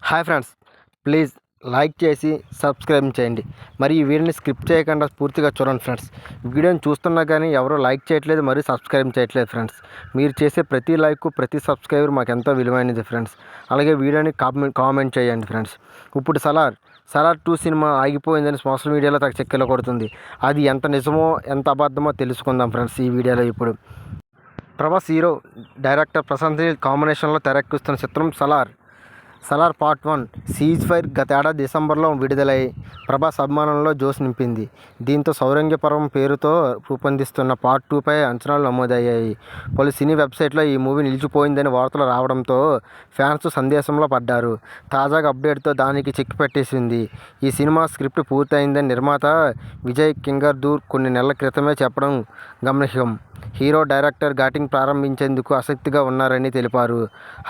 Hi friends, please like చేసి subscribe చేయండి. మరి ఈ వీడియోని స్కిప్ చేయకుండా పూర్తిగా చూడండి ఫ్రెండ్స్. వీడియోని చూస్తున్నా కానీ ఎవరో లైక్ చేయట్లేదు, మరి సబ్స్క్రైబ్ చేయట్లేదు ఫ్రెండ్స్. మీరు చేసే ప్రతి లైక్, ప్రతి సబ్స్క్రైబర్ మాకు ఎంతో విలువైనది ఫ్రెండ్స్. అలాగే వీడియోని కామెంట్ చేయండి ఫ్రెండ్స్. ఇప్పుడు సలార్ 2 సినిమా ఆగిపోయిందని సోషల్ మీడియాలో చెక్కెలో కొడుతుంది. అది ఎంత నిజమో ఎంత అబద్ధమో తెలుసుకుందాం ఫ్రెండ్స్ ఈ వీడియోలో. ఇప్పుడు ప్రభాస్ హీరో, డైరెక్టర్ ప్రశాంత్ నీల్ కాంబినేషన్లో తెరకెక్కుతున్న చిత్రం సలార్ పార్ట్ 1 సీజ్ ఫైర్ గత ఏడాది డిసెంబర్లో విడుదలై ప్రభాస్ అభిమానంలో జోష్ నింపింది. దీంతో సౌరంగ్య పర్వం పేరుతో రూపొందిస్తున్న పార్ట్ 2పై అంచనాలు నమోదయ్యాయి. పలు సినీ వెబ్సైట్లో ఈ మూవీ నిలిచిపోయిందని వార్తలు రావడంతో ఫ్యాన్స్ సందేశంలో పడ్డారు. తాజాగా అప్డేట్తో దానికి చెక్ పెట్టేసింది. ఈ సినిమా స్క్రిప్ట్ పూర్తయిందని నిర్మాత విజయ్ కింగర్దూర్ కొన్ని నెలల క్రితమే చెప్పడం గమనార్హం. హీరో, డైరెక్టర్ షూటింగ్ ప్రారంభించేందుకు ఆసక్తిగా ఉన్నారని తెలిపారు.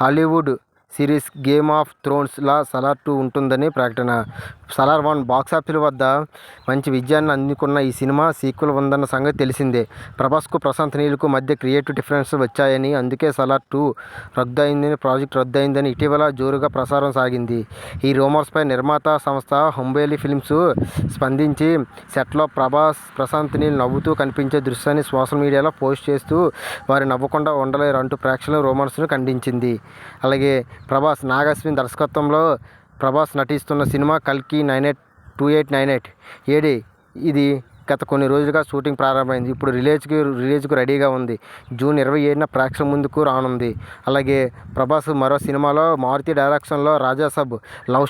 Hollywood series Game of Thrones లా సలార్ 2 ఉంటుందని ప్రకటన. సలార్ 1 బాక్సాఫీస్ వద్ద మంచి విజయాన్ని అందుకున్న ఈ సినిమా సీక్వెల్ ఉందన్న సంగతి తెలిసిందే. ప్రభాస్కు ప్రశాంత్ నీల్కు మధ్య క్రియేటివ్ డిఫరెన్స్ వచ్చాయని, అందుకే సలార్ 2 ప్రాజెక్ట్ రద్దయిందని ఇటీవల జోరుగా ప్రసారం సాగింది. ఈ రూమర్స్పై నిర్మాత సంస్థ హుంబేలి ఫిల్మ్స్ స్పందించి సెట్లో ప్రశాంత్ నీల్ నవ్వుతూ కనిపించే దృశ్యాన్ని సోషల్ మీడియాలో పోస్ట్ చేస్తూ వారు నవ్వకుండా ఉండలేరు అంటూ ప్రేక్షకుల రూమర్స్ను ఖండించింది. అలాగే ప్రభాస్, నాగ్ అశ్విన్ దర్శకత్వంలో ప్రభాస్ నటిస్తున్న సినిమా కల్కి 2898 ఏడి. ఇది గత కొన్ని రోజులుగా షూటింగ్ ప్రారంభమైంది. ఇప్పుడు రిలీజ్కు రెడీగా ఉంది. జూన్ 27న ప్రేక్షకుల ముందుకు రానుంది. అలాగే ప్రభాస్ మరో సినిమాలో మారుతి డైరెక్షన్లో రాజాసాబ్ లవ్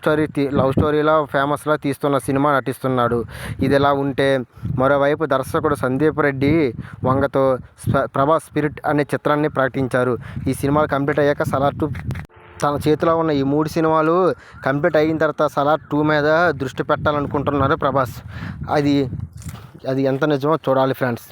స్టోరీలో ఫేమస్లా తీస్తున్న సినిమా నటిస్తున్నాడు. ఇదిలా ఉంటే మరోవైపు దర్శకుడు సందీప్ రెడ్డి వంగతో ప్రభాస్ స్పిరిట్ అనే చిత్రాన్ని ప్రకటించారు. ఈ సినిమాలు కంప్లీట్ అయ్యాక సలార్ 2 తన చేతిలో ఉన్న ఈ 3 సినిమాలు కంప్లీట్ అయిన తర్వాత సలార్ 2 మీద దృష్టి పెట్టాలనుకుంటున్నారు ప్రభాస్. అది ఎంత నిజమో చూడాలి ఫ్రెండ్స్.